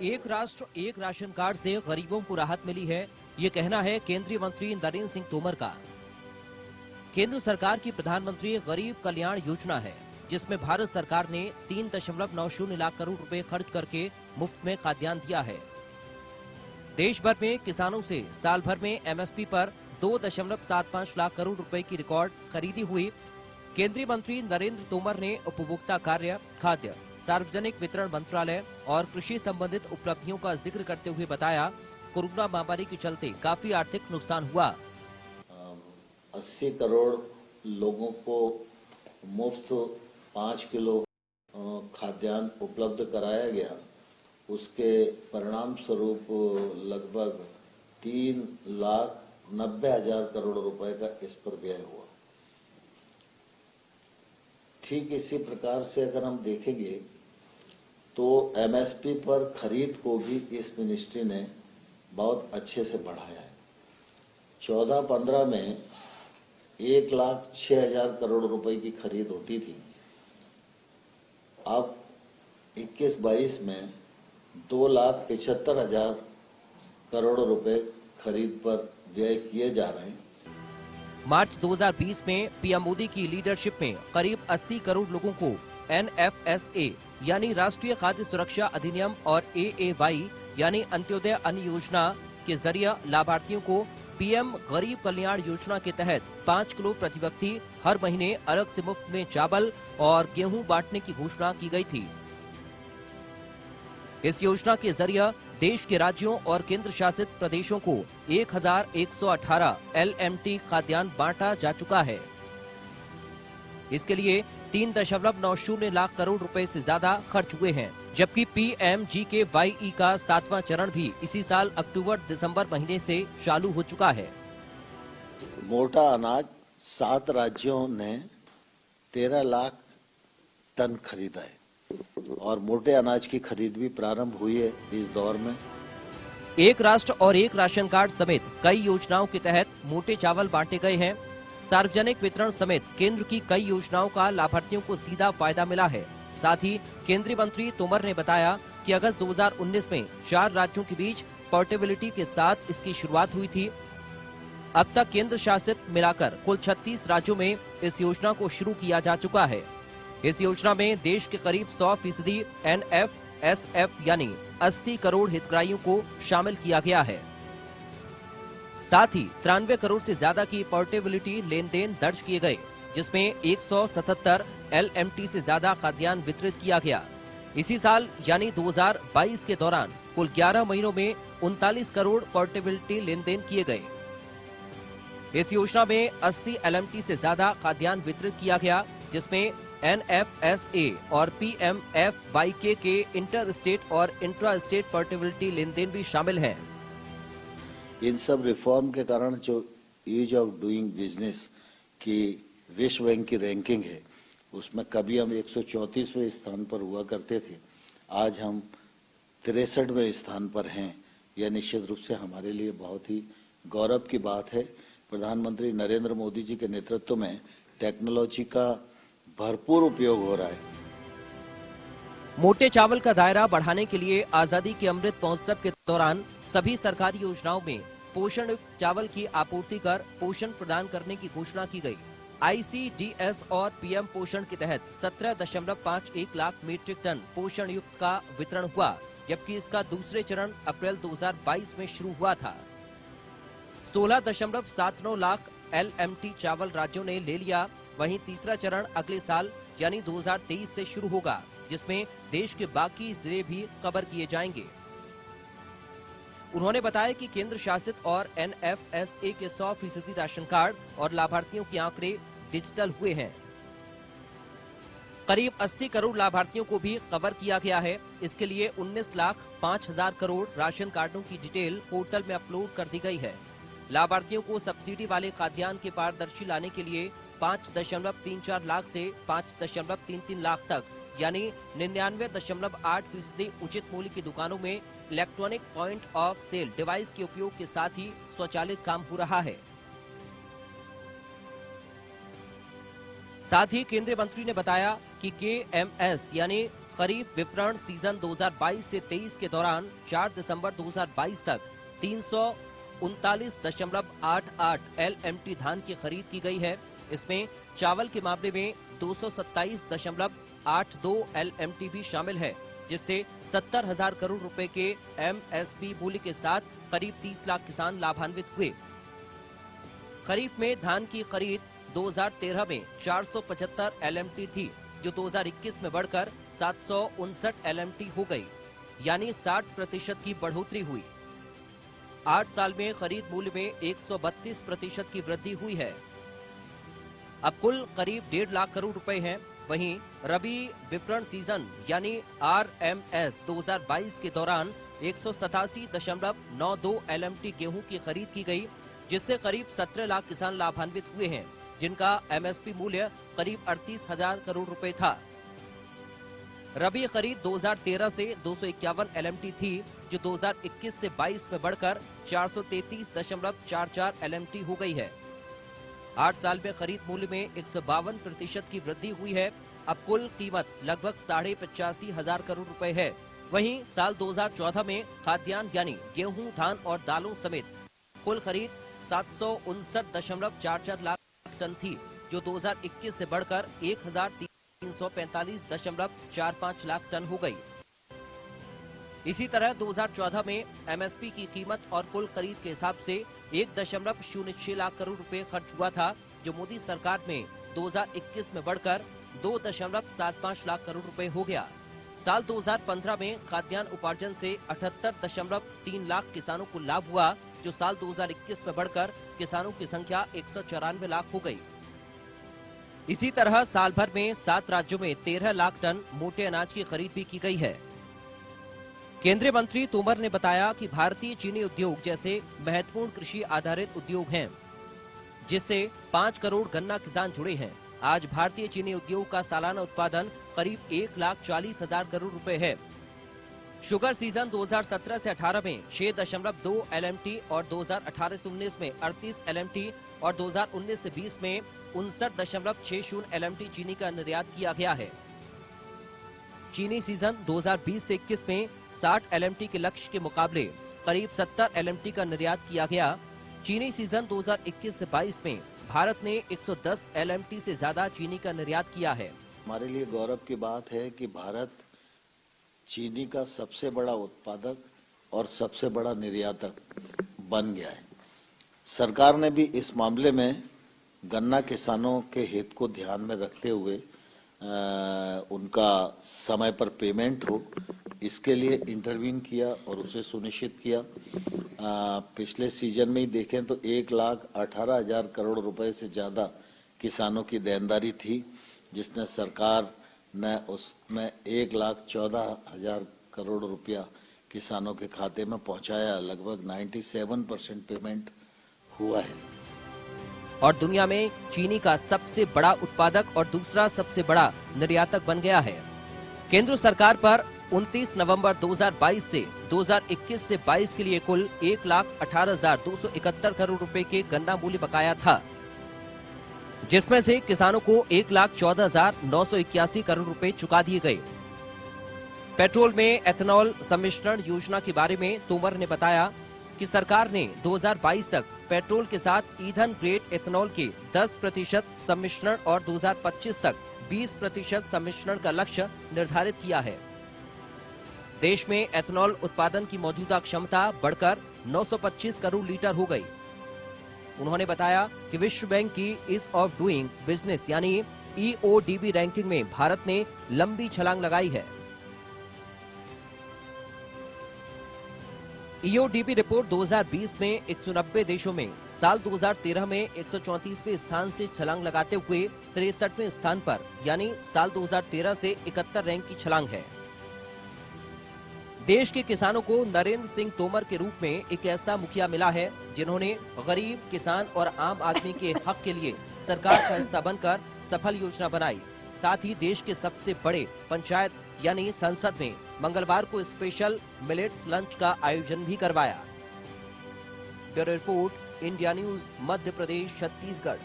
एक राष्ट्र एक राशन कार्ड से गरीबों को राहत मिली है, ये कहना है केंद्रीय मंत्री नरेंद्र सिंह तोमर का। केंद्र सरकार की प्रधानमंत्री गरीब कल्याण योजना है, जिसमें भारत सरकार ने 3.90 लाख करोड़ रुपए खर्च करके मुफ्त में खाद्यान्न दिया है। देश भर में किसानों से साल भर में एमएसपी पर 2.75 लाख करोड़ रुपए की रिकॉर्ड खरीदी हुई। केंद्रीय मंत्री नरेंद्र तोमर ने उपभोक्ता कार्य, खाद्य, सार्वजनिक वितरण मंत्रालय और कृषि संबंधित उपलब्धियों का जिक्र करते हुए बताया, कोरोना महामारी के चलते काफी आर्थिक नुकसान हुआ। 80 करोड़ लोगों को मुफ्त 5 किलो खाद्यान्न उपलब्ध कराया गया। उसके परिणाम स्वरूप लगभग 3,90,000 करोड़ रुपए का इस पर व्यय हुआ। ठीक इसी प्रकार से अगर हम देखेंगे तो एमएसपी पर खरीद को भी इस मिनिस्ट्री ने बहुत अच्छे से बढ़ाया है। 14-15 में 1,06,000 करोड़ रुपए की खरीद होती थी, अब 21-22 में 2,75,000 करोड़ रुपए खरीद पर व्यय किए जा रहे हैं। मार्च 2020 में पीएम मोदी की लीडरशिप में करीब 80 करोड़ लोगों को एनएफएसए यानी राष्ट्रीय खाद्य सुरक्षा अधिनियम और एएवाई यानी अंत्योदय अन्न योजना के जरिए लाभार्थियों को पीएम गरीब कल्याण योजना के तहत 5 किलो प्रति व्यक्ति हर महीने अलग से मुफ्त में चावल और गेहूं बांटने की घोषणा की गई थी। इस योजना के जरिए देश के राज्यों और केंद्र शासित प्रदेशों को 1,118 एलएमटी खाद्यान्न बांटा जा चुका है। इसके लिए 3.90 लाख करोड़ रुपए से ज्यादा खर्च हुए हैं, जबकि पीएमजीकेवाई का 7वां चरण भी इसी साल अक्टूबर-दिसंबर महीने से चालू हो चुका है। मोटा अनाज 7 राज्यों ने 13 लाख टन खरीदा है और मोटे अनाज की खरीद भी प्रारंभ हुई है इस दौर में। एक राष्ट्र और एक राशन कार्ड समेत कई योजनाओं के तहत मोटे चावल बांटे गए हैं। सार्वजनिक वितरण समेत केंद्र की कई योजनाओं का लाभार्थियों को सीधा फायदा मिला है। साथ ही केंद्रीय मंत्री तोमर ने बताया कि अगस्त 2019 में 4 राज्यों के बीच पोर्टेबिलिटी के साथ इसकी शुरुआत हुई थी। अब तक केंद्र शासित मिलाकर कुल 36 राज्यों में इस योजना को शुरू किया जा चुका है। इस योजना में देश के करीब 100% एनएफएसएफ यानी 80 करोड़ हितग्राहियों को शामिल किया गया है। साथ ही 93 करोड़ से ज्यादा की पोर्टेबिलिटी लेन देन दर्ज किए गए, जिसमें 177 एलएमटी से ज्यादा खाद्यान्न वितरित किया गया। इसी साल यानी 2022 के दौरान कुल 11 महीनों में 39 करोड़ पोर्टेबिलिटी लेन देन किए गए। इस योजना में 80 एलएमटी से ज्यादा खाद्यान्न वितरित किया गया, जिसमें एनएफएसए और पीएमएफवाईके के इंटर स्टेट और इंट्रा स्टेट पोर्टेबिलिटी लेन देन भी शामिल हैं। इन सब रिफॉर्म के कारण जो ईज ऑफ डूइंग बिजनेस की विश्व बैंक की रैंकिंग है, उसमें कभी हम 134वें स्थान पर हुआ करते थे, आज हम 63वें स्थान पर हैं। यह निश्चित रूप से हमारे लिए बहुत ही गौरव की बात है। प्रधानमंत्री नरेंद्र मोदी जी के नेतृत्व में टेक्नोलॉजी का भरपूर उपयोग हो रहा है। मोटे चावल का दायरा बढ़ाने के लिए आजादी के अमृत महोत्सव के दौरान सभी सरकारी योजनाओं में पोषण युक्त चावल की आपूर्ति कर पोषण प्रदान करने की घोषणा की गई। आईसीडीएस और पीएम पोषण के तहत 17.51 लाख मीट्रिक टन पोषण युक्त का वितरण हुआ, जबकि इसका दूसरे चरण अप्रैल 2022 में शुरू हुआ था। 16.79 लाख एलएमटी चावल राज्यों ने ले लिया। वहीं तीसरा चरण अगले साल यानी 2023 से शुरू होगा, जिसमें देश के बाकी जिले भी कवर किए जाएंगे। उन्होंने बताया कि केंद्र शासित और एनएफएसए के 100% राशन कार्ड और लाभार्थियों के आंकड़े डिजिटल हुए हैं। करीब 80 करोड़ लाभार्थियों को भी कवर किया गया है। इसके लिए 19,05,000 करोड़ राशन कार्डों की डिटेल पोर्टल में अपलोड कर दी गई है। लाभार्थियों को सब्सिडी वाले खाद्यान्न के पारदर्शी लाने के लिए 5.34 लाख से 5.33 लाख तक यानी 99.8% उचित मूल्य की दुकानों में electronic point of sale device के उपयोग के साथ ही स्वचालित काम हो रहा है। साथ ही केंद्रीय मंत्री ने बताया कि केएमएस यानी खरीफ विपणन सीजन 2022 से 23 के दौरान 4 दिसंबर 2022 तक 339.88 LMT धान की खरीद की गई है। इसमें चावल के मामले में 227.82 LMT भी शामिल है, जिससे 70,000 करोड़ रुपए के MSP मूल्य के साथ करीब 30 लाख किसान लाभान्वित हुए। खरीफ में धान की खरीद 2013 में 475 LMT थी, जो 2021 में बढ़कर 759 LMT हो गई, यानी 60% की बढ़ोतरी हुई। 8 साल में खरीद मूल्य में 132% की वृद्धि हुई है। अब कुल करीब 1.5 लाख करोड़ रुपए हैं। वहीं रबी विपणन सीजन यानी RMS 2022 के दौरान 187.92 LMT गेहूं की खरीद की गई, जिससे करीब 17 लाख किसान लाभान्वित हुए हैं, जिनका MSP मूल्य करीब 38,000 करोड़ रुपए था। रबी खरीद 2013 से 251 LMT थी, जो 2021 से 22 में बढ़कर 433.44 LMT हो गई है। 8 साल में खरीद मूल्य में 152% की वृद्धि हुई है। अब कुल कीमत लगभग 85,500 करोड़ रुपए है। वहीं साल 2014 में खाद्यान्न यानी गेहूं, धान और दालों समेत कुल खरीद 759.44 लाख टन थी, जो 2021 से बढ़कर 1,345.45 लाख टन हो गई। इसी तरह 2014 में MSP की कीमत और कुल खरीद के हिसाब से 1.06 लाख करोड़ रुपए खर्च हुआ था, जो मोदी सरकार में 2021 में बढ़कर 2.75 लाख करोड़ रुपए हो गया। साल 2015 में खाद्यान्न उपार्जन से 78.3 लाख किसानों को लाभ हुआ, जो साल 2021 में बढ़कर किसानों की संख्या 194 लाख हो गई। इसी तरह साल भर में 7 राज्यों में 13 लाख टन मोटे अनाज की खरीद भी की गई है। केंद्रीय मंत्री तोमर ने बताया कि भारतीय चीनी उद्योग जैसे महत्वपूर्ण कृषि आधारित उद्योग हैं, जिससे 5 करोड़ गन्ना किसान जुड़े हैं। आज भारतीय चीनी उद्योग का सालाना उत्पादन करीब 1,40,000 करोड़ रुपए है। शुगर सीजन 2017 से 18 में 6.2 LMT और 2018 से 19 में 38 LMT और 2019 से 20 में 59.60 LMT चीनी का निर्यात किया गया है। चीनी सीजन 2020 से 21 में 60 LMT के लक्ष्य के मुकाबले करीब 70 LMT का निर्यात किया गया। चीनी सीजन 2021 से 22 में भारत ने 110 LMT से ज्यादा चीनी का निर्यात किया है। हमारे लिए गौरव की बात है कि भारत चीनी का सबसे बड़ा उत्पादक और सबसे बड़ा निर्यातक बन गया है। सरकार ने भी इस मामले में गन्ना किसानों के हित को ध्यान में रखते हुए उनका समय पर पेमेंट हो, इसके लिए इंटरवीन किया और उसे सुनिश्चित किया। पिछले सीजन में ही देखें तो 1,18,000 करोड़ रुपए से ज्यादा किसानों की देनदारी थी, जिसने सरकार ने उसमें 1,14,000 करोड़ रुपया किसानों के खाते में पहुंचाया। लगभग 97% पेमेंट हुआ है। और दुनिया में चीनी का सबसे बड़ा उत्पादक और दूसरा सबसे बड़ा निर्यातक बन गया है। केंद्र सरकार पर 29 नवंबर 2022 से 2021 से 22 के लिए कुल 1,18,271 करोड़ रुपए के गन्ना मूल्य बकाया था, जिसमें से किसानों को 1,14,981 करोड़ रुपए चुका दिए गए। पेट्रोल में एथेनॉल सम्मिश्रण योजना के बारे में तोमर ने बताया कि सरकार ने 2022 तक पेट्रोल के साथ ईंधन ग्रेड एथेनॉल के 10% सम्मिश्रण और 2025 तक 20% सम्मिश्रण का लक्ष्य निर्धारित किया है। देश में एथेनॉल उत्पादन की मौजूदा क्षमता बढ़कर 925 करोड़ लीटर हो गई। उन्होंने बताया कि विश्व बैंक की ईज ऑफ डूइंग बिजनेस यानी EODB रैंकिंग में भारत ने लंबी छलांग लगाई है। EODB रिपोर्ट 2020 में 190 देशों में साल 2013 में 134वें स्थान से छलांग लगाते हुए 63वें स्थान पर यानी साल 2013 से 71 रैंक की छलांग है। देश के किसानों को नरेंद्र सिंह तोमर के रूप में एक ऐसा मुखिया मिला है जिन्होंने गरीब, किसान और आम आदमी के हक के लिए सरकार का हिस्सा बनकर सफल योजना बनाई। साथ ही देश के सबसे बड़े पंचायत यानी संसद में मंगलवार को स्पेशल मिलेट्स लंच का आयोजन भी करवाया। Bureau report, India news, Madhya Pradesh, Chhattisgarh.